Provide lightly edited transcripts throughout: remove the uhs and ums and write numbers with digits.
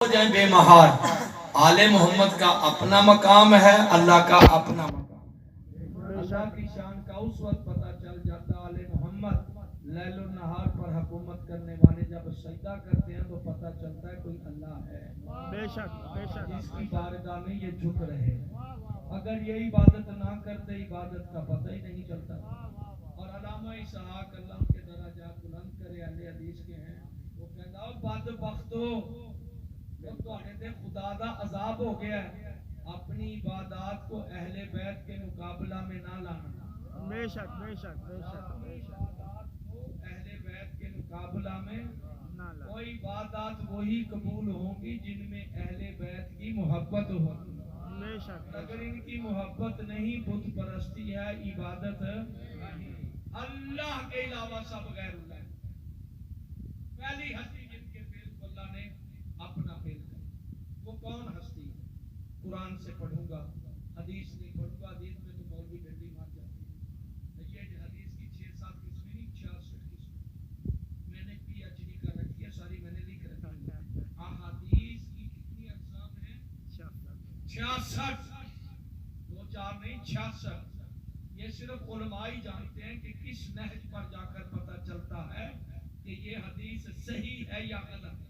ہو جائیں بے مہار. آل محمد کا اپنا مقام ہے، اللہ کا اپنا مقام. اللہ کی شان کا اس وقت پتہ چل جاتا آل محمد لیل و نہار پر حکومت کرنے والے جب سجدہ کرتے ہیں تو پتہ چلتا ہے کوئی اللہ ہے بے شک بے شک جس کی بارگاہ میں یہ جھک رہے. اگر یہ عبادت نہ کرتے عبادت کا پتہ ہی نہیں چلتا. اور علامہ اسحاق اللہ کے درجات بلند کرے، اہل حدیث کے ہیں، وہ کہتا ہے بدبختو خدا دا عذاب ہو گیا ہے اپنی عبادات کو اہل بیت کے مقابلہ میں نہ لانا. بے شک بے شک بے شک بے شک عبادات کو اہل بیت کے مقابلہ میں نہ لا. کوئی عبادات وہی قبول ہوں گی جن میں اہل بیت کی محبت ہوگی. بے شک اگر ان کی محبت نہیں، بت پرستی ہے، عبادت اللہ کے علاوہ سب غیر اللہ ہے. پہلی ہستی جن کے فیل کو اللہ نے اپنا فیل کر، وہ کون ہستی ہے؟ قرآن سے پڑھوں گا، حدیث نہیں پڑھوں گا. حدیث میں تو مولوی ڈنڈی مار جاتی ہے. یہ حدیث کی 6-7 قسمیں نہیں، 66 قسمیں میں نے پی ایچ ڈی کر رکھی ہے، ساری میں نے لکھ رکھی ہے. احادیث کی کتنی اقسام ہیں؟ 66. 2-4 نہیں، 66. یہ صرف علماء ہی جانتے ہیں کہ کس نہج پر جا کر پتہ چلتا ہے کہ یہ حدیث صحیح ہے یا غلط ہے.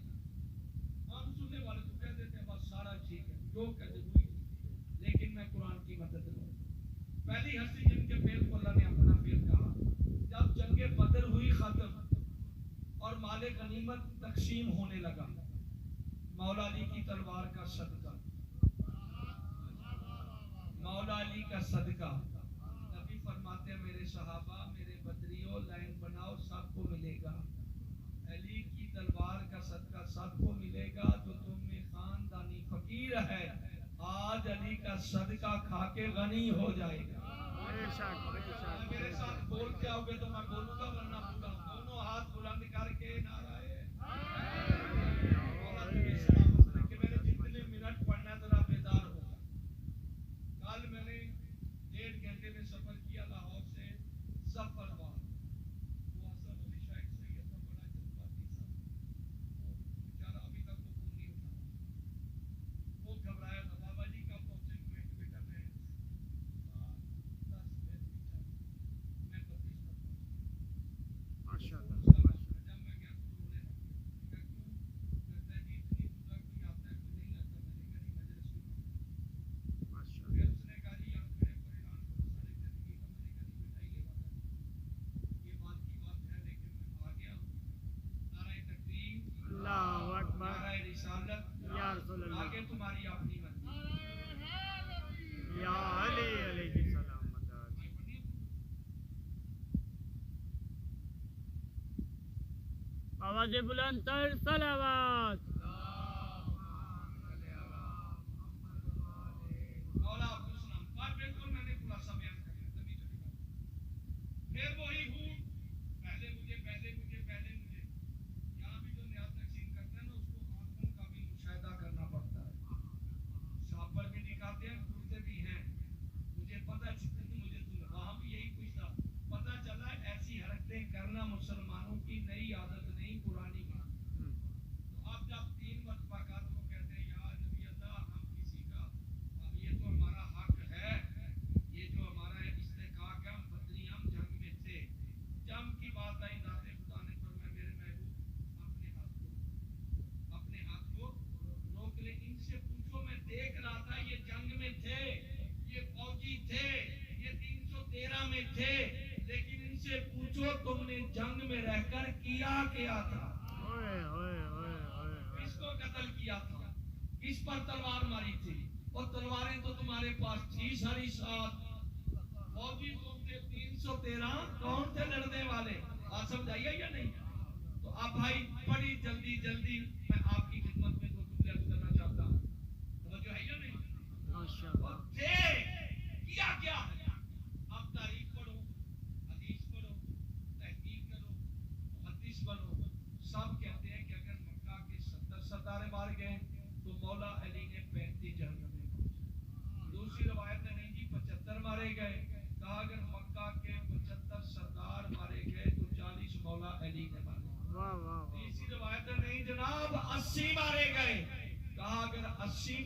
ہم سننے والے تو کہہ دیتے ہیں بس سارا ٹھیک ہے، جو کہتے ہوئی، لیکن میں قرآن کی مدد لوں. پہلی ہستی جن کے فعل کو اللہ نے اپنا فعل کہا، جب جنگ بدر ہوئی ختم اور مال غنیمت تقسیم ہونے لگا، مولا علی کی تلوار کا صدقہ، مولا علی کا صدقہ. نبی فرماتے ہیں میرے صحابہ، میرے بدریوں، لائن بناؤ، سب کو ملے گا. علی کی تلوار کا صدقہ سب کو ملے گا. جو تم میں خاندانی فقیر ہے آج علی کا صدقہ کھا کے غنی ہو جائے گا. بے شک بے شک میرے ساتھ بولتے آؤ گے تو میں بولوں گا، ورنہ پورا دونوں ہاتھ بلند کر کے نعرہ کہ میں نے جتنے منٹ پڑھنا ہے ذرا بیدار ہوگا. کل میں نے 1.5 گھنٹے میں سفر کیا لاہور سے ظفر آباد. وہ حسن علی شاہ ایک سید تھا، بڑا جذباتی تھا، وہ بیچارہ ابھی تک وہ فون نہیں اٹھا. وہ گھبرایا تھا، بابا جی کب پہنچیں گے؟ بیٹا میں 10 بجے میں 32 پر پہنچا. ماشاء اللہ. جب میں گیا تو رونے لگا. کیوں کہتا ہے جی اتنی دور کوئی آتا ہے کوئی نہیں آتا. میں نے کہا جی مجلس کی بات. ماشاء پھر اللہ. اس نے کہا جی آپ کھڑے پر اعلان کرو سارے زندگی کا. میں نے کہا جی بیٹا یہ بات کی بات ہے، لیکن میں آ گیا ہوں. نعرہ تکبیر، اللہ اکبر. نعرہ رسالت، یا رسول اللہ. آگے تمہاری اپنی مرضی. یا علی علیہ السلام. آواز بلند تر صلوات. مولا عبدالسلام بات بالکل میں نے خلاصہ بیان کر دیا. تبھی چلی بات. پھر وہی ہوں، پہلے مجھے یہاں بھی جو نیاز تقسیم کرتے ہیں نا، اس کو آنکھوں کا بھی مشاہدہ کرنا پڑتا ہے. شاپر بھی دکھاتے ہیں، گھومتے بھی ہیں. مجھے پتہ مجھے وہاں بھی یہی کچھ تھا. پتہ چلا ایسی حرکتیں کرنا مسلمانوں کی نئی عادت نہیں، پرانی بات. تو اب جب 3 مرتبہ کہا تو وہ کہتے ہیں یا نبی اللہ ہم کسی کا، اب یہ تو ہمارا حق ہے، یہ جو ہمارا استحقاق ہے، ہم بدری ہم جنگ میں تھے. جنگ کی بات آئی، ذات خدا نے فرمایا میرے محبوب اپنے ہاتھ کو روک لے. ان سے پوچھو، میں دیکھ رہا تھا یہ جنگ میں تھے، یہ فوجی تھے، یہ 313 میں تھے، لیکن ان سے پوچھو تم نے جنگ میں رہ کر کیا کیا تھا؟ اوئے اوئے اوئے اوئے. کس کو قتل کیا تھا؟ کس پر تلوار ماری تھی؟ اور تلواریں تو تمہارے پاس تھی ساری ساتھ. فوجی تم تھے 313، کون تھے لڑنے والے؟ آپ سمجھائیے یا نہیں؟ تو اب بھائی بڑی جلدی میں آپ کی خدمت میں دو جملے عرض کرنا چاہتا ہوں. توجہ ہے یا نہیں؟ ماشاء اللہ. اور تھے کیا ہے؟ اب تاریخ پڑھو، حدیث پڑھو، تحقیق کرو، محدث بنو. سب کہتے ہیں کہ اگر مکہ کے 70 ستارے مار گئے تو مولا علی نے 35 جہنم میں پہنچے. دوسری روایت ہے نہیں جی 75 مارے گئے. کہا اگر مکہ کے 75 سردار مارے گئے تو 40 مولا علی نے مارے. واہ واہ. تیسری روایت ہے نہیں جناب 80 80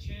6।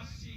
80।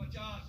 50।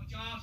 50।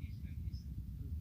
30-35,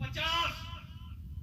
50।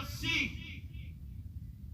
80।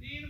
3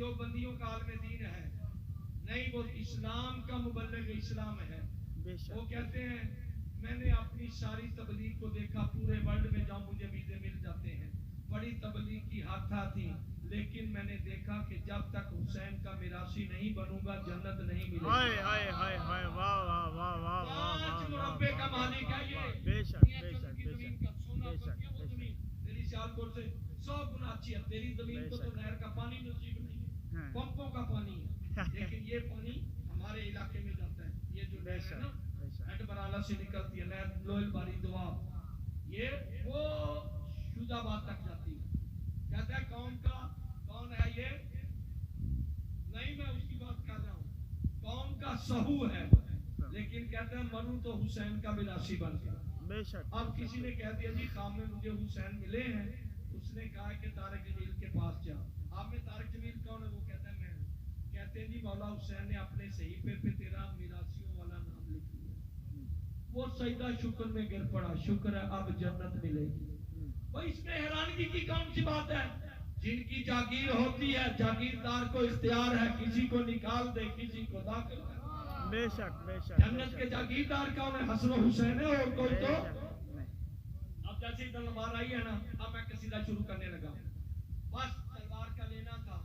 دیوبندیوں کا عالم دین ہے نہیں، وہ اسلام کا مبلغ اسلام ہے. بے شک وہ کہتے ہیں میں نے اپنی ساری تبلیغ کو دیکھا، پورے ورلڈ میں جہاں مجھے ویزے مل جاتے ہیں، بڑی تبلیغ کی ہاتھا تھی، لیکن میں نے دیکھا کہ جب تک حسین کا میراثی نہیں بنوں گا جنت نہیں ملے ہائے گی. ہائے ہائے ہائے واہ واہ واہ واہ واہ پانچ واہ مربے کا مالک ہے یہ. بے شک دنیا بے چند شک کی بے زمین شک کا سونا بے شک پڑتی ہے وہ بے زمین تیری سیالکوٹ سے 100 گنا اچھی ہے. تیری زمین بے کو تو شک نہر کا پانی نصیب نہیں ہے، ہاں پمپوں کا پانی ہے، لیکن یہ پانی ہمارے علاقے میں جاتا ہے. یہ جو بے نہر ہے نا شک بے شک ہیڈ برالا سے نکلتی ہے نہر لوہل باری دواب، یہ وہ شوز آباد تک جاتی ہے. کہتا ہے قوم کا کون ہے یہ؟ نہیں میں اس کی بات کر رہا ہوں، قوم کا سہو ہے، لیکن کہتے ہیں مروں تو حسین کا میراثی بن گیا. بے شک اب کسی نے کہہ دیا جی خواب میں مجھے حسین ملے ہیں، اس نے کہا کہ طارق جمیل کے پاس جا. آپ میں طارق جمیل کون ہے؟ وہ کہتا ہے میں ہوں. کہتے ہیں جی مولا حسین نے اپنے صحیفے پہ تیرا میراثیوں والا نام لکھ دیا. وہ سجدہ شکر میں گر پڑا، شکر ہے اب جنت ملے گی. بھائی اس میں حیرانگی کی کون سی بات ہے؟ جن کی جاگیر ہوتی ہے جاگیردار کو اختیار ہے کسی کو نکال دے کسی کو داخل کر. بے شک بے شک جنت کے جاگیردار کون ہے؟ حسن و حسین ہے اور کوئی تو. نہیں اب جیسے تلوار آئی ہے نا، اب میں قصیدہ شروع کرنے لگا. بس تلوار کا لینا تھا.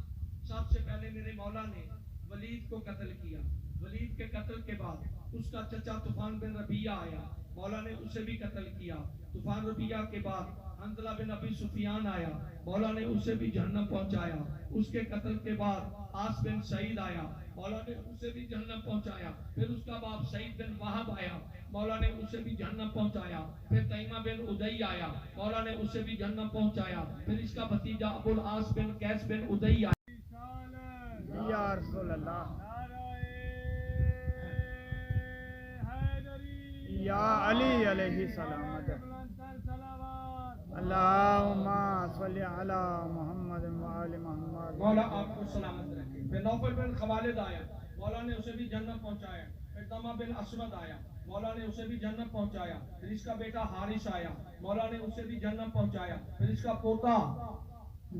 سب سے پہلے میرے مولا نے ولید کو قتل کیا. ولید کے قتل کے بعد اس کا چچا طوفان بن ربیعہ آیا، مولا نے اسے بھی قتل کیا. طوفان ربیعہ کے بعد حنظلہ بن ابی سفیان آیا، مولا نے اسے بھی جہنم پہنچایا. اس کے قتل کے بعد عاص بن سعید آیا، مولا نے اسے بھی جہنم پہنچایا. پھر اس کا باپ سعید بن وہب آیا، مولا نے اسے بھی جہنم پہنچایا. پھر تیمہ بن ادئی آیا، مولا نے اسے بھی جہنم پہنچایا. پھر اس کا بھتیجا ابو العاص بن قیس بن ادئی آیا. یا رسول اللہ یا علی علیہ السلام اللہم صلی علی محمد وآل محمد. مولا آپ کو سلامت رکھے. پھر نوفل بن خوالد آیا، مولا نے اسے بھی جہنم پہنچایا. پھر دمہ بن اسود آیا، مولا نے اسے بھی جہنم پہنچایا. پھر اس کا بیٹا حارث آیا، مولا نے اسے بھی جہنم پہنچایا. پھر اس کا پوتا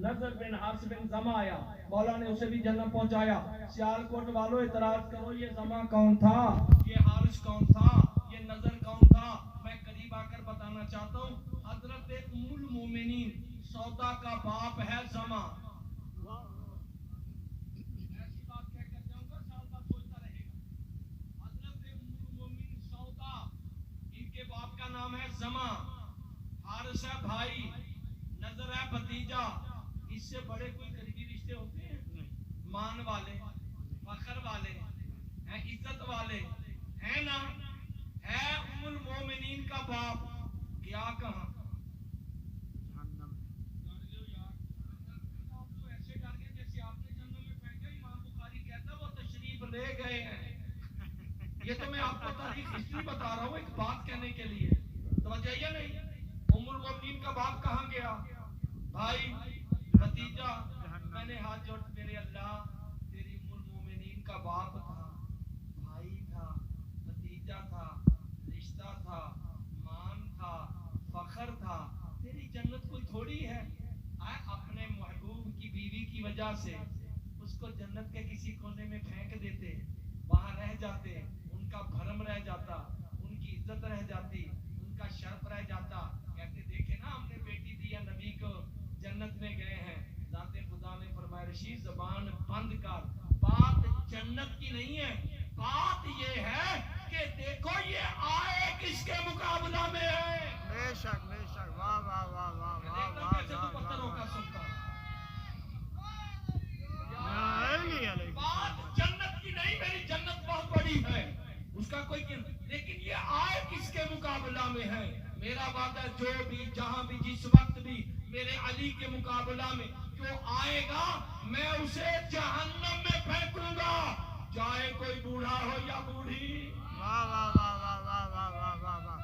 نضر بن حارث بن زمہ آیا، مولا نے اسے بھی جہنم پہنچایا. سیالکوٹ والوں اعتراض کرو یہ زمہ کون تھا، یہ حارث کون تھا، یہ نظر کون تھا؟ میں قریب آ کر بتانا چاہتا ہوں. حضرت ام المومنین سودا کا باپ ہے زمہ. ایسی بات کہہ کر جاؤں گا سال بعد سوچتا رہے گا. حضرت ام المومنین سودا ان کے باپ کا نام ہے زمہ. حارث ہے بھائی، نظر ہے بھتیجا. اس سے بڑے کوئی قریبی رشتے ہوتے ہیں؟ مان والے، فخر والے ہیں، عزت والے ہیں نا. ہے ام المومنین کا باپ، کیا کہاں ایسے ڈر گئے جیسے آپ نے جنگل میں پھینکا. امام بخاری کہتا وہ تشریف لے گئے ہیں. یہ تو میں آپ کو تاریخ ہسٹری بتا رہا ہوں ایک بات کہنے کے لیے. توجہ یا نہیں؟ ام المومنین کا باپ کہاں گیا؟ بھائی، بھتیجا. میں نے ہاتھ جوڑ میرے اللہ تیری ام المومنین کا باپ تھا، بھائی تھا، بھتیجا تھا، رشتہ تھا، مان تھا، فخر تھا. تیری جنت کوئی تھوڑی ہے. اپنے محبوب کی بیوی کی وجہ سے اس کو جنت کے کسی کونے میں پھینک دیتے، وہاں رہ جاتے، ان کا بھرم رہ جاتا، ان کی عزت رہ جاتی، ان کا شرف رہ جاتا. کہتے دیکھے نا ہم نے بیٹی دیا نبی کو، جنت میں گئے ہیں. ذات خدا نے فرمایا رشید زبان بند کر، بات جنت کی نہیں ہے، بات یہ ہے کہ دیکھو یہ آئے کس کے مقابلہ میں ہے. بے شک بے شک واہ واہ واہ واہ واہ دیکھنا واہ کیسے تو پتھروں کا سنتا. علی علیہ بات جنت کی نہیں، میری جنت بہت بڑی ہے، اس کا کوئی لیکن یہ آئے کس کے مقابلہ میں ہے. میرا وعدہ جو بھی جہاں بھی جس وقت بھی میرے علی کے مقابلہ میں جو آئے گا میں اسے جہنم میں پھینکوں گا، چاہے کوئی بوڑھا ہو یا بوڑھی. واہ واہ واہ واہ واہ واہ واہ واہ واہ.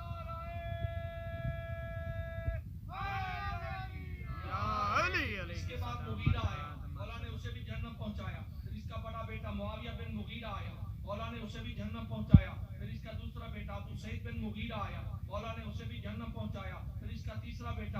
اس کے بعد مغیرہ آیا، مولا نے اسے بھی جہنم پہنچایا. پھر اس کا بڑا بیٹا معاویہ بن مغیرہ آیا، مولا نے اسے بھی جہنم پہنچایا. پھر اس کا دوسرا بیٹا ابو سعید بن مغیرہ آیا، مولا نے اسے بھی جہنم پہنچایا. پھر اس کا تیسرا بیٹا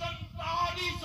47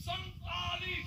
47,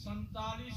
47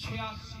86।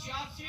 86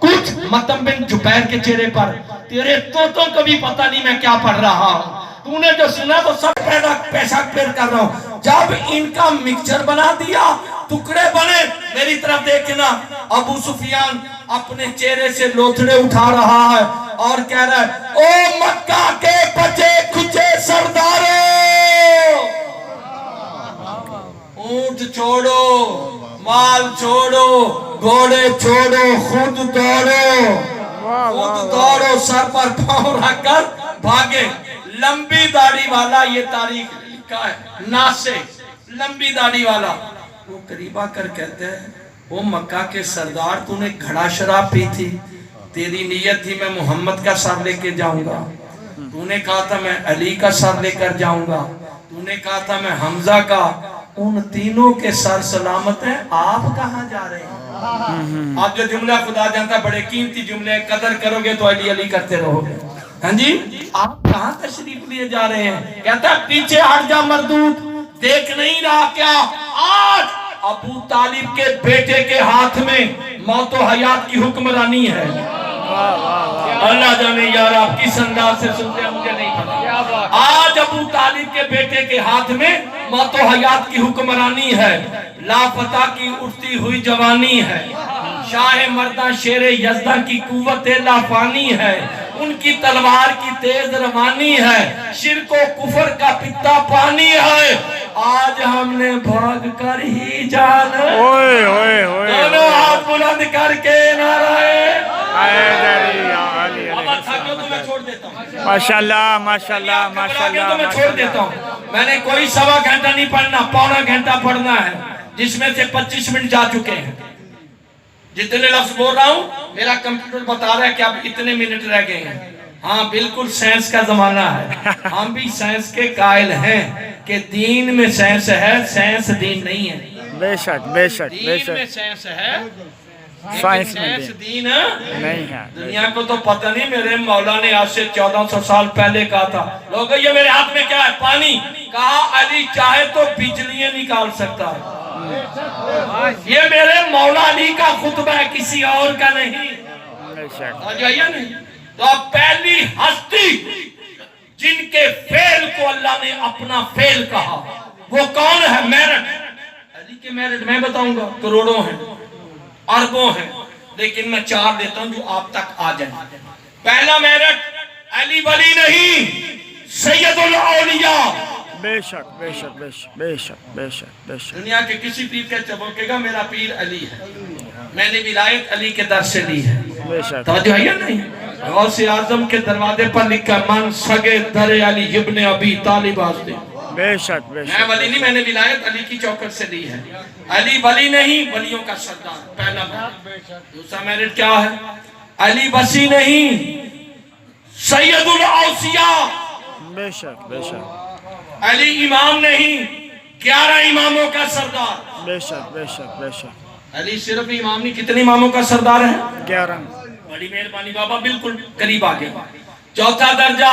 کچھ متم بن جبیر کے چہرے پر تیرے طوطوں کو بھی پتہ نہیں میں کیا پڑھ رہا ہوں، تو نے جو سنا وہ سب پیشاک پھیر کر رہا ہوں۔ جب ان کا مکسچر بنا دیا، ٹکڑے بنے، میری طرف دیکھنا، ابو سفیان اپنے چہرے سے لوتھڑے اٹھا رہا ہے اور کہہ رہا ہے او مکہ کے بچے کھچے سرداروں، اونٹ چھوڑو، مال چھوڑو، گھوڑے چھوڑو، خود دوڑو، خود دوڑو، سر پر پاؤں رکھ کر بھاگے۔ لمبی داڑھی والا، یہ تاریخ لکھا ہے، ناسے لمبی داڑھی والا، وہ قریب آ کر کہتے ہیں وہ مکہ کے سردار، تو نے گھڑا شراب پی تھی، تیری نیت تھی میں محمد کا سر لے کے جاؤں گا، تو نے کہا تھا میں علی کا سر لے کر جاؤں گا، تو نے کہا تھا میں حمزہ کا، ان تینوں کے سر سلامت ہیں، آپ کہاں جا رہے ہیں؟ آپ جو جملہ خدا جانتا بڑے قیمتی جملے، قدر کرو گے تو علی علی کرتے رہو گے۔ ہاں جی، آپ کہاں تشریف لیے جا رہے ہیں؟ کہتا ہے پیچھے ہٹ جا مردود، دیکھ نہیں رہا کیا آج ابو طالب کے بیٹے کے ہاتھ میں موت و حیات کی حکمرانی ہے۔ اللہ جانے یار آپ کس انداز سے سنتے ہیں مجھے نہیں پتا۔ آج ابو طالب کے بیٹے کے ہاتھ میں موت و حیات کی حکمرانی ہے، لافتہ کی اٹھتی ہوئی جوانی ہے، شاہ مردہ شیر یزدہ کی قوت لافانی ہے، ان کی تلوار کی تیز روانی ہے، شرک و کفر کا پتا پانی ہے، آج ہم نے بھاگ کر ہی جانا، دونوں ہاتھ بلند کر کے نعرہ ماشاءاللہ ماشاءاللہ ماشاءاللہ ماشاءاللہ۔ میں نے کوئی سوا گھنٹہ نہیں پڑھنا، پونا گھنٹہ پڑھنا ہے، جس میں سے 25 منٹ جا چکے ہیں۔ جتنے لفظ بول رہا ہوں میرا کمپیوٹر بتا رہا ہے کہ اب اتنے منٹ رہ گئے ہیں۔ ہاں بالکل سائنس کا زمانہ ہے، ہم بھی سائنس کے قائل ہیں کہ دین میں سائنس ہے، سائنس دین نہیں ہے۔ بے شک بے شک بے دین میں شک، سائنس ہے، سائنس میں سائنس دین نہیں ہے۔ دنیا کو تو پتہ نہیں، میرے مولا نے آج سے 1400 سال پہلے کہا تھا لوگوں یہ میرے ہاتھ میں کیا ہے؟ پانی۔ کہا علی چاہے تو بجلیاں نکال سکتا ہے۔ یہ میرے مولا علی کا خطبہ ہے، کسی اور کا نہیں۔ بے شک تو اب پہلی ہستی جن کے فعل کو اللہ نے اپنا فعل کہا وہ کون ہے؟ میرٹ۔ علی کے میرٹ میں بتاؤں گا کروڑوں ہیں، اربوں ہیں، لیکن میں 4 دیتا ہوں جو آپ تک آ جائیں۔ پہلا میرٹ علی ولی نہیں، سید الاولیاء۔ بے شک بے شک بے شک بے شک بے شک بے شک۔ دنیا کے کسی پیر کے چبکے گا میرا پیر علی ہے، میں نے ولایت علی کے در سے لی ہے۔ بے شک توجہ ہے یا نہیں؟ غوث اعظم کے دروازے پر لکھا من سگے در علی ابن ابی طالب آزدے۔ بے شک بے میں شک ولی نہیں، میں نے ولایت علی کی چوکٹ سے لی ہے۔ علی ولی نہیں، ولیوں کا سردار، پہلا میرٹ۔ دوسرا میرٹ کیا ہے؟ علی وسی نہیں، سید الاوصیاء۔ بے شک بے شک علی امام نہیں، 11 اماموں کا سردار۔ بے شک بے شک بے شک۔ علی صرف امام نہیں، کتنے اماموں کا سردار ہے؟ 11۔ بڑی مہربانی بابا، بالکل قریب آگے۔ چوتھا درجہ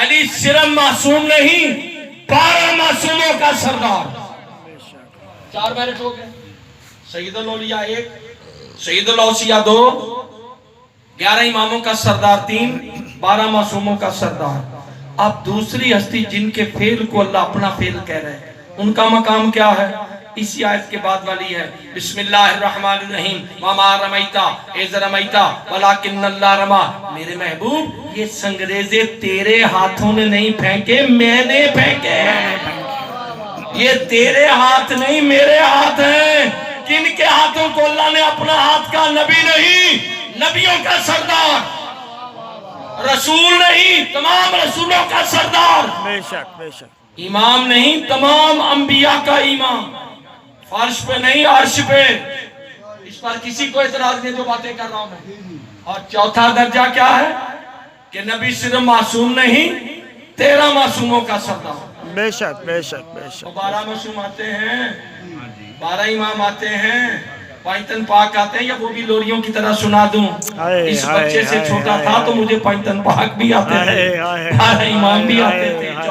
علی صرف معصوم نہیں، 12 معصوموں کا سردار۔ 4 میرٹ ہو گئے، سید الاولیاء 1، سید الاوصیاء 2، 11 اماموں کا سردار 3، 12 معصوموں کا سردار۔ اب دوسری ہستی جن کے فعل کو اللہ اپنا فعل کہہ رہے ہیں، ان کا مقام کیا ہے؟ اسی آیت کے بعد والی ہے، بسم اللہ الرحمن الرحیم، وما رمیتا اذ رمیتا ولکن اللہ رما۔ میرے محبوب یہ سنگریزے تیرے ہاتھوں نے نہیں پھینکے، میں نے پھینکے۔ یہ تیرے ہاتھ نہیں میرے ہاتھ ہیں۔ کن کے ہاتھوں کو اللہ نے اپنا ہاتھ کا؟ نبی نہیں، نبیوں کا سردار، رسول نہیں، تمام رسولوں کا سردار، بے شک بے شک۔ امام نہیں، تمام انبیاء کا امام، فرش پہ نہیں عرش پہ۔ اس پر کسی کو اعتراض نہیں جو باتیں کر رہا ہوں میں۔ اور چوتھا درجہ کیا ہے کہ نبی صرف معصوم نہیں، 13 معصوموں کا سردار۔ بے شک بے شک بے شک۔ 12 معصوم آتے ہیں، 12 امام آتے ہیں، پائنتن پاک آتے ہیں، یا وہ بھی لوریوں کی طرح سنا دوں؟ اس بچے سے چھوٹا تھا تو مجھے پائنتن پاک بھی آتے تھے، 12 امام بھی آتے تھے،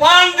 5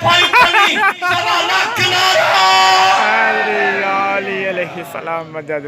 5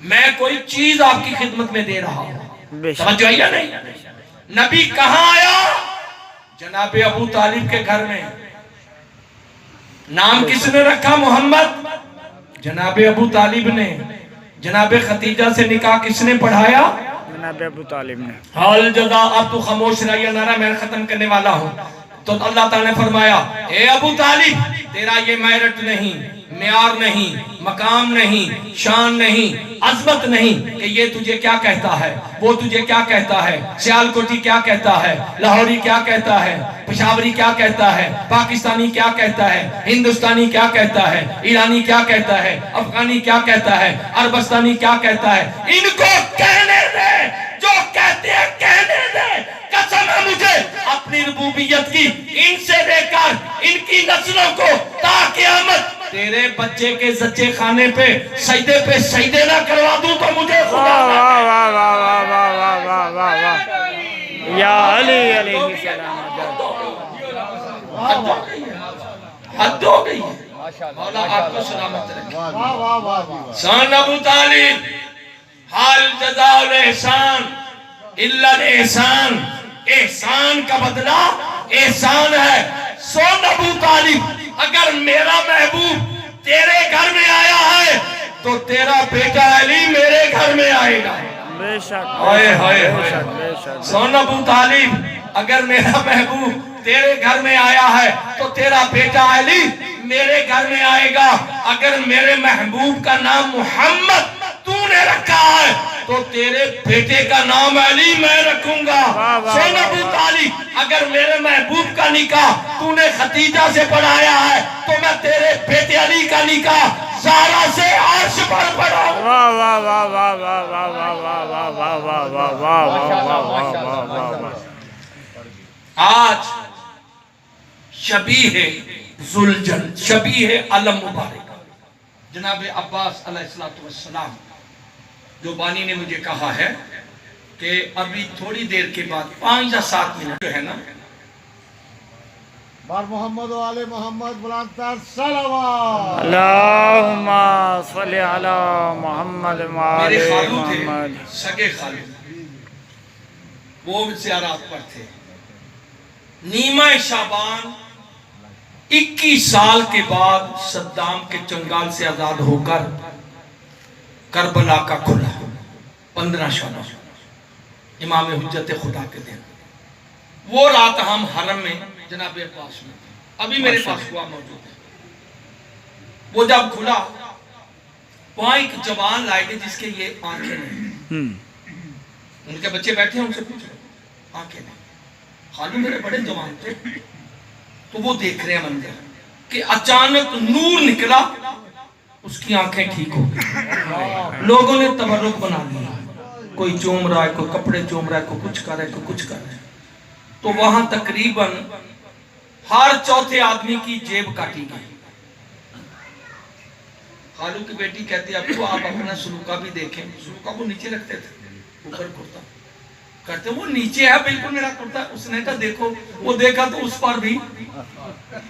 میں کوئی چیز آپ کی خدمت میں دے رہا ہوں. بے شک سمجھ آئی یا نہیں؟ نبی کہاں آیا؟ جناب ابو طالب کے گھر میں. نام کس نے رکھا؟ محمد. جناب ابو طالب نے. جناب خدیجہ سے نکاح کس نے پڑھایا؟ جناب ابو طالب نے. حال جدا. اب تو خاموش رہیے، نعرہ میں ختم کرنے والا ہوں. تو اللہ تعالیٰ نے فرمایا اے ابو طالب تیرا یہ میرٹ نہیں، معیار نہیں، مقام نہیں، شان نہیں، عظمت نہیں کہ یہ تجھے کیا کہتا ہے، وہ تجھے کیا کہتا ہے، سیالکوٹی کیا کہتا ہے، لاہوری کیا کہتا ہے، پشاوری کیا کہتا ہے، پاکستانی کیا کہتا ہے، ہندوستانی کیا کہتا ہے، ایرانی کیا کہتا ہے، افغانی کیا کہتا ہے، عربستانی کیا کہتا ہے. ان کو کہنے دے جو کہتے ہیں، کہنے دے. قسم ہے مجھے اپنی ربوبیت کی، ان سے لے کر ان کی نسلوں کو تا قیامت تیرے بچے کے زچے خانے پہ سجدے نہ کروا دوں تو مجھے خدا نہ واہ واہ واہ واہ واہ واہ واہ واہ واہ. یا علی علیہ السلام. حد ہو گئی ہے. مولا آپ کو سلامت رکھے. سان ابو طالب حال جزاء الاحسان الا الاحسان. احسان کا بدلہ احسان ہے. سن ابو طالب اگر میرا محبوب تیرے گھر میں آیا ہے تو تیرا بیٹا علی میرے گھر میں آئے گا. بے شک بے شک. سن ابو طالب اگر میرا محبوب تیرے گھر میں آیا ہے تو تیرا بیٹا علی میرے گھر میں آئے گا. اگر میرے محبوب کا نام محمد تو نے رکھا ہے تو تیرے بیٹے کا نام علی میں رکھوں گا. سن ابو طالب اگر میرے محبوب کا نکاح تو نے خدیجہ سے پڑھایا ہے تو میں تیرے بیٹے علی کا نکاح زہرا سے عرش پر پڑھاؤں. واہ واہ واہ واہ واہ واہ واہ واہ واہ واہ واہ واہ واہ واہ واہ واہ. آج شبیہ ذوالجل شبیہ علم مبارک جناب عباس علیہ السلام جو بانی نے مجھے کہا ہے کہ ابھی تھوڑی دیر کے بعد 5 یا 7 منٹ جو ہے نا بار محمد و آل محمد بلندتر صلوات. اللہم صلی علی محمد و آل میرے خالو تھے، محمد. سگے خالو، وہ زیارات پر تھے. نیمہ شعبان 21 سال کے بعد صدام کے چنگال سے آزاد ہو کر کربلا کا کھلا 15 شعبان امام حجت خدا کے دن. وہ رات ہم حرم میں جناب عباس میں تھے. ابھی میرے پاس ہوا موجود ہے. وہ جب کھلا وہاں ایک جوان لائے گے جس کے یہ آنکھیں نہیں. ان کے بچے بیٹھے ہیں، ان سے پوچھو آنکھیں نہیں. خالو میرے بڑے جوان تھے تو وہ دیکھ رہے ہیں منظر کہ اچانک نور نکلا، اس کی آنکھیں ٹھیک ہو گئی. لوگوں نے تبرک بنا لیا، کوئی چوم رہا ہے، کوئی کپڑے چوم رہا ہے، کوئی کچھ کر رہا ہے، کوئی کچھ کر رہا ہے. تو وہاں تقریباً ہر چوتھے آدمی کی جیب کاٹی گئی. خالو کی بیٹی کہتی ہے ابو آپ اپنا سلوکہ بھی دیکھیں. سلوکہ وہ نیچے رکھتے تھے، اوپر کرتا کرتے وہ نیچے ہے بالکل میرا کرتا. اس نے کہا دیکھو، وہ دیکھا تو اس پر بھی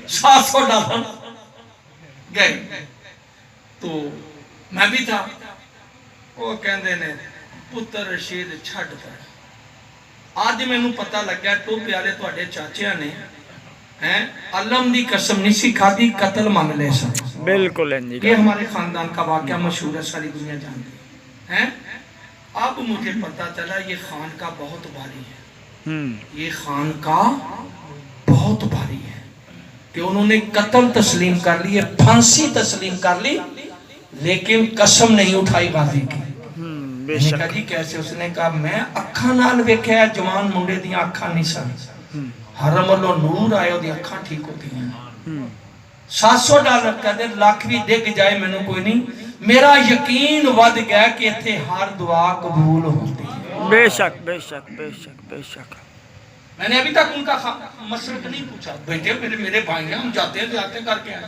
700 ڈالر گئے. تو میں بھی تھا. وہ کہندے نے پتر رشید چھڑ پر آج میں نو پتہ لگ گیا تو پیارے تو اڈے چاچیاں نے علم دی قسم نہیں سی کھادی، قتل مان لے سا. بالکل. یہ ہمارے خاندان کا واقعہ مشہور ہے، ساری دنیا جانتی ہے. اب مجھے پتا چلا یہ خان کا بہت بھاری ہے. یہ خان کا بہت بھاری ہے کہ انہوں نے قتل تسلیم کر لی، پھانسی تسلیم کر لی، لیکن قسم نہیں اٹھائی غازی کی. میں نے کہا جی کیسے؟ اس نے کہا میں اکھاں نال ویکھیا جوان منڈے دیاں اکھاں نہیں سن، حرم والوں نور آئے دی اکھاں ٹھیک ہو گئی. 700 ڈالر کہتے لاکھ بھی دگ جائے میں نے کوئی نہیں. میرا یقین ود گیا کہ اتھے ہر دعا قبول ہوتی ہے. بے شک بے شک بے شک بے شک. میں نے ابھی تک ان کا مسلک نہیں پوچھا. بیٹے میرے بھائی ہیں، ہم جاتے ہیں کر کے آئے.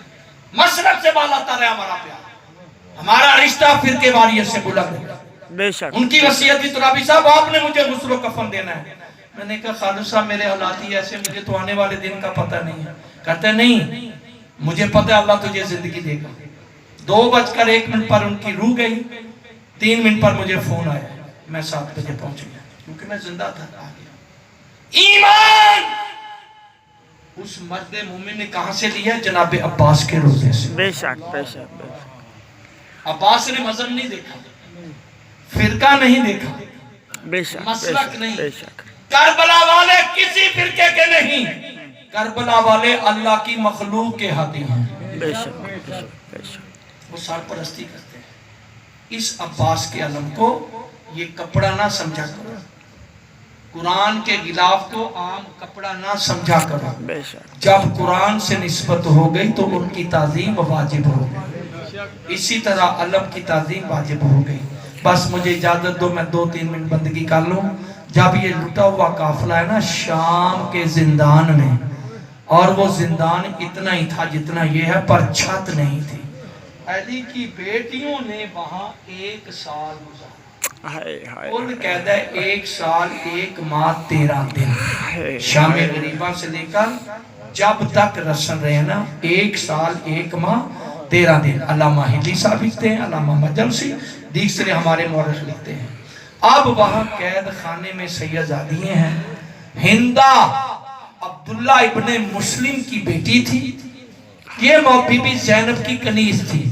مسلک سے بالاتا رہے ہمارا پیار، ہمارا رشتہ فرقے واریت سے بلند ہے. بے شک. ان کی وصیت بھی ترابی صاحب آپ نے مجھے غسل و کفن دینا ہے. میں نے کہا خالد صاحب میرے حالات ہی ایسے، مجھے تو آنے والے دن کا پتہ نہیں ہے. کہتے نہیں مجھے پتہ ہے اللہ تجھے زندگی دے گا. 2:01 پر ان کی روح گئی. 3 منٹ پر مجھے فون آیا، میں 7 بجے پہنچ گیا کیونکہ میں زندہ تھا، آ گیا۔ ایمان اس مرد مومن نے کہاں سے لیا؟ جناب عباس کے روزے سے۔ بے شک بے شک بے شک عباس نے مذہب نہیں دیکھا، فرقہ نہیں دیکھا، بے شک مسلک نہیں۔ بے شک کربلا والے کسی فرقے کے نہیں، کربلا والے اللہ کی مخلوق کے ہادی ہیں، بے شک بے شک بے شک وہ سرپرستی کرتے ہیں۔ اس عباس کے علم کو یہ کپڑا نہ سمجھا کرو، قرآن کے غلاف کو عام کپڑا نہ سمجھا کرو۔ بے شک جب قرآن سے نسبت ہو گئی تو ان کی تعظیم واجب ہو گئی، اسی طرح علم کی تعظیم واجب ہو گئی۔ بس مجھے اجازت دو، میں 2-3 منٹ بندگی کر لوں۔ جب یہ لٹا ہوا قافلہ ہے نا شام کے زندان میں، اور وہ زندان اتنا ہی تھا جتنا یہ ہے، پر چھت نہیں تھی، علی کی بیٹیوں نے وہاں 1 سال گزارا۔ ہائے ہائے کل قید ہے 1 سال 1 ماہ 13 دن، ہائے شام غریبہ سے لے کر جب تک رسل رہے ہیں نا، 1 سال 1 ماہ 13 دن۔ علامہ ہندی صاحب لکھتے ہیں، علامہ مجلسی، دیگر ہمارے مورخ لکھتے ہیں۔ اب وہاں قید خانے میں سیدزادیاں ہیں۔ ہندہ عبداللہ ابن مسلم کی بیٹی تھی، یہ بی بی زینب کی کنیز تھی،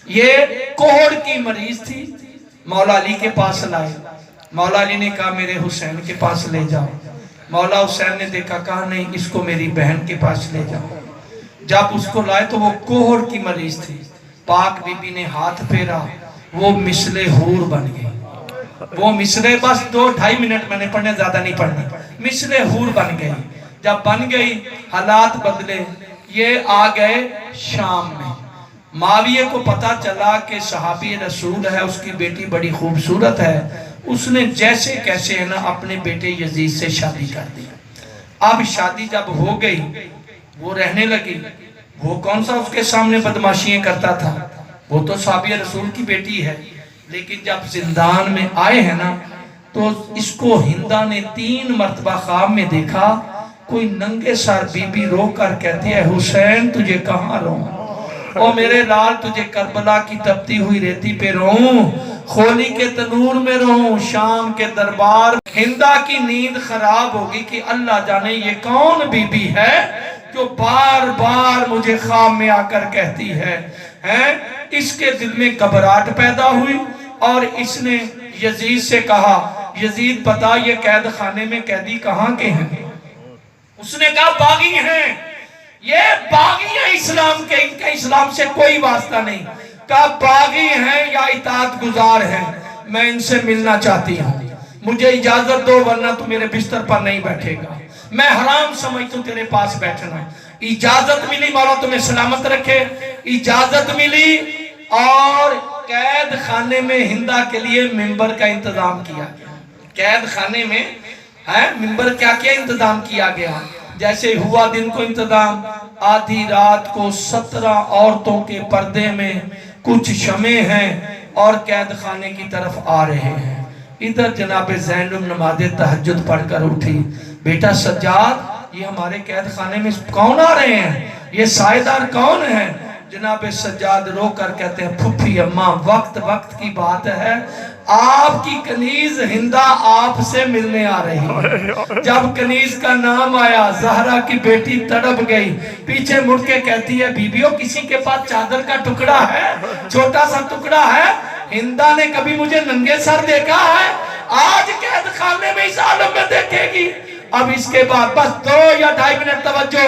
یہ کوہڑ کی مریض تھی۔ مولا علی کے پاس لائے، مولا علی نے کہا میرے حسین کے پاس لے جاؤ۔ مولا حسین نے دیکھا، کہا نہیں اس کو میری بہن کے پاس لے جاؤ۔ جب اس کو لائے تو وہ کوہڑ کی مریض تھی، پاک بی بی نے ہاتھ پھیرا، وہ مثل حور بن گئی۔ وہ مثل بس 2-2.5 منٹ میں نے پڑھنے، زیادہ نہیں پڑھنا، مثل حور بن گئی۔ جب بن گئی حالات بدلے، یہ آ گئے شام میں۔ معاویہ کو پتا چلا کہ صحابی رسول ہے، اس کی بیٹی بڑی خوبصورت ہے، اس نے جیسے کیسے ہے نا اپنے بیٹے یزید سے شادی کر دی۔ اب شادی جب ہو گئی وہ رہنے لگی، وہ کون سا اس کے سامنے بدماشیاں کرتا تھا، وہ تو صحابی رسول کی بیٹی ہے۔ لیکن جب زندان میں آئے ہیں نا تو اس کو ہندہ نے 3 مرتبہ خواب میں دیکھا، کوئی ننگے سر بی بی رو کر کہتی ہے حسین تجھے کہاں رہوں، او میرے لال تجھے کربلا کی تپتی ہوئی ریتی پہ رہوں، خولی کے تنور میں رہوں، شام کے دربار۔ ہندہ کی نیند خراب ہوگی کہ اللہ جانے یہ کون بی بی ہے جو بار بار مجھے خواب میں آ کر کہتی ہے۔ اس کے دل میں گھبراہٹ پیدا ہوئی اور اس نے یزید سے کہا یزید بتا یہ قید خانے میں قیدی کہاں کے ہیں؟ اس نے کہا باغی ہیں، یہ باغی ہیں اسلام کے، ان کا اسلام سے کوئی واسطہ نہیں۔ کہا باغی ہیں یا اطاعت گزار ہیں، میں ان سے ملنا چاہتی ہوں، مجھے اجازت دو ورنہ تو میرے بستر پر نہیں بیٹھے گا، میں حرام سمجھتا ہوں تیرے پاس بیٹھنا۔ اجازت ملی، مولا تمہیں سلامت رکھے، اجازت ملی اور قید خانے میں ہندہ کے لیے ممبر کا انتظام کیا گیا۔ قید خانے میں ممبر کیا انتظام کیا گیا، جیسے ہوا دن کو انتظام، آدھی رات کو 17 عورتوں کے پردے میں کچھ شمع ہیں اور قید خانے کی طرف آ رہے ہیں۔ ادھر جناب زینب نماز تہجد پڑھ کر اٹھی، بیٹا سجاد یہ ہمارے قید خانے میں کون آ رہے ہیں، یہ سائیدار کون ہیں؟ جناب سجاد رو کر کہتے ہیں پھپھی اماں وقت کی بات ہے، آپ کی کنیز ہندہ آپ سے ملنے آ رہی۔ جب کنیز کا نام آیا زہرا کی بیٹی تڑپ گئی، پیچھے مڑ کے کہتی ہے بی بیو کسی کے پاس چادر کا ٹکڑا ہے، چھوٹا سا ٹکڑا ہے، ہندہ نے کبھی مجھے ننگے سر دیکھا ہے، آج قید خانے میں اس عالم میں دیکھے گی۔ اب اس کے بعد بس 2 یا 2.5 منٹ توجہ،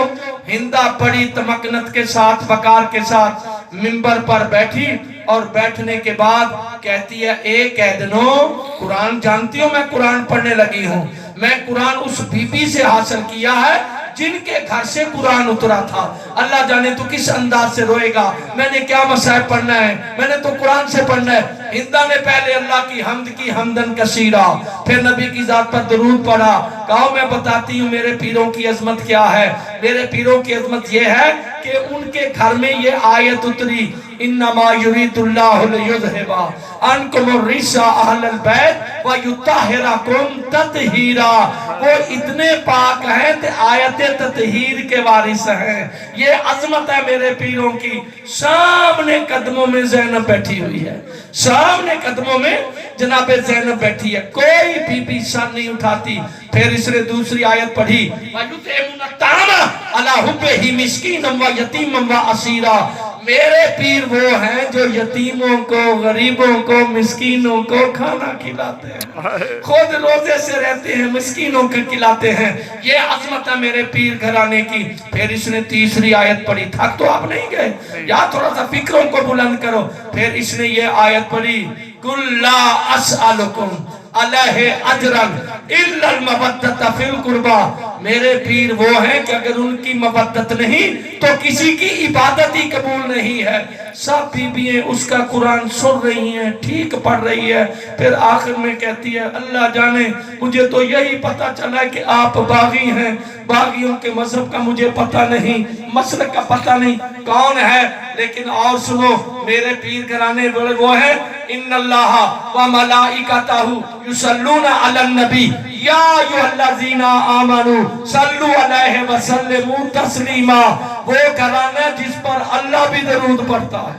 ہندہ بڑی تمکنت کے ساتھ وقار کے ساتھ منبر پر بیٹھی اور بیٹھنے کے بعد کہتی ہے اے قیدنو قرآن جانتی ہوں، میں قرآن پڑھنے لگی ہوں، میں قرآن اس بی بی سے حاصل کیا ہے جن کے گھر سے قرآن اترا تھا، اللہ جانے تو کس انداز سے روئے گا، میں نے کیا مصائب پڑھنا ہے، میں نے تو قرآن سے پڑھنا ہے۔ ہندہ نے پہلے اللہ کی حمد کی حمدن کثیرہ، پھر نبی کی ذات پر درود پڑھا، کہو میں بتاتی ہوں میرے پیروں کی عظمت کیا ہے. میرے پیروں کی عظمت یہ ہے کہ ان کے گھر میں یہ آیت اتری انما یرید اللہ لیذھب عنکم الرجس اہل البیت ویطہرکم تطہیرا. وہ اتنے پاک ہیں کہ آیت تطہیر کے وارث ہیں. یہ عظمت ہے میرے پیروں کی. سامنے قدموں میں زینب بیٹھی ہوئی ہے, سامنے قدموں میں جناب زینب بیٹھی ہے, کوئی بی بی سر نہیں اٹھاتی. پھر اس نے دوسری آیت پڑھی وَيُطْعِمُونَ الطَّعَامَ عَلَىٰ حُبِّهِ مِسْكِينًا وَيَتِيمًا وَأَسِيرًا. میرے پیر وہ ہیں جو یتیموں کو, غریبوں کو, مسکینوں کو کھانا کھلاتے ہیں, خود روزے سے رہتے ہیں, مسکینوں کو کھلاتے ہیں. یہ عظمت ہے میرے پیر گھرانے کی. پھر اس نے تیسری آیت پڑھی, تھک تو آپ نہیں گئے, یا تھوڑا سا فکروں کو بلند کرو. پھر اس نے یہ آیت پڑھی قُلْ لَا أَسْأَلُكُمْ عَلَيْهِ أَجْرًا إِلَّا الْمَوَدَّةَ فِي الْقُرْبَى. میرے پیر وہ ہیں کہ اگر ان کی مودت نہیں تو کسی کی عبادت ہی قبول نہیں ہے. سب بیوییں اس کا قرآن سن رہی ہیں, ٹھیک پڑھ رہی ہے. پھر آخر میں کہتی ہے اللہ جانے مجھے تو یہی پتا چلا کہ آپ باغی ہیں, باغیوں کے مذہب کا مجھے پتہ نہیں, مسلک کا پتہ نہیں کون ہے. لیکن اور سنو میرے پیر گھرانے وہ ہیں ان اللہ و ملائکتہ یصلون علی النبی یا ایھا الذین آمنوا صلوا علیہ وسلموا تسلیما. وہ گھرانہ جس پر اللہ بھی درود پڑھتا ہے,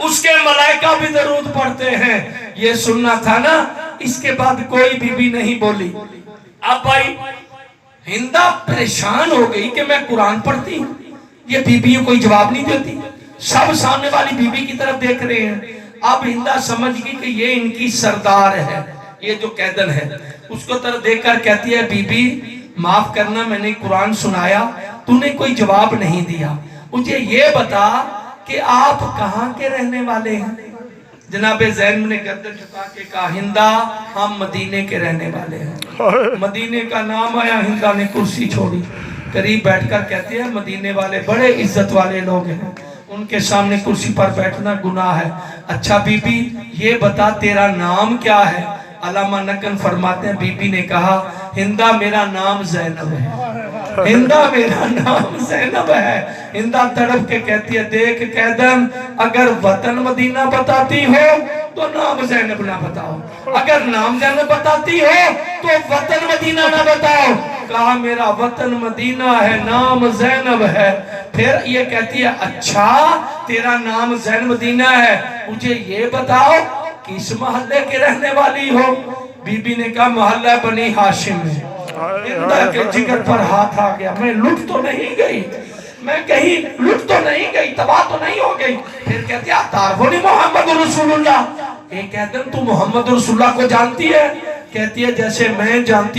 اس کے ملائکہ بھی درود پڑھتے ہیں. یہ سننا تھا نا. اس کے بعد کوئی بی بی نہیں بولی. اب بھائی ہندہ پریشان ہو گئی کہ میں قرآن پڑھتی ہوں, یہ بی بیوں کوئی جواب نہیں دیتی, سب سامنے والی بی بی کی طرف دیکھ رہے ہیں. اب ہندہ سمجھ گئی کہ یہ ان کی سردار ہے, یہ جو قیدن ہے. اس کو طرف دیکھ کر کہتی ہے بی بی معاف کرنا, میں نے قرآن سنایا, تو نے کوئی جواب نہیں دیا. مجھے یہ بتا کہ آپ کہاں کے رہنے والے ہیں؟ جناب زینب نے گردن جھکا کے کہا ہندہ ہم مدینے کے رہنے والے ہیں. مدینے کا نام آیا, ہندہ نے کرسی چھوڑی, قریب بیٹھ کر کہتے ہیں مدینے والے بڑے عزت والے لوگ ہیں, ان کے سامنے کرسی پر بیٹھنا گناہ ہے. اچھا بی بی یہ بتا تیرا نام کیا ہے؟ علامہ نقل فرماتے ہیں بی بی نے کہا ہندہ میرا نام زینب ہے, ہندہ میرا نام زینب ہے. ہندہ تڑپ کے کہتی ہے دیکھ قیدن اگر وطن مدینہ بتاتی ہو تو نام زینب نہ بتاؤ, اگر نام زینب بتاتی ہو تو وطن مدینہ نہ بتاؤ. کہا میرا وطن مدینہ ہے, نام زینب ہے. پھر یہ کہتی ہے اچھا تیرا نام زینب مدینہ ہے, مجھے یہ بتاؤ کس محلے کے رہنے والی ہو؟ بی بی نے کہا محلہ بنی ہاشم ہے. ہندہ کے جگر پر ہاتھ آ گیا, میں لٹ تو نہیں گئی, میں کہیں لٹ تو نہیں گئی, تباہ تو نہیں ہو گئی. پھر کہتی ہے تعرفونی محمد رسول اللہ. ایک کہتے ہیں تو محمد رسول اللہ کو جانتی ہے؟ کہتی ہے جیسے میں جانتی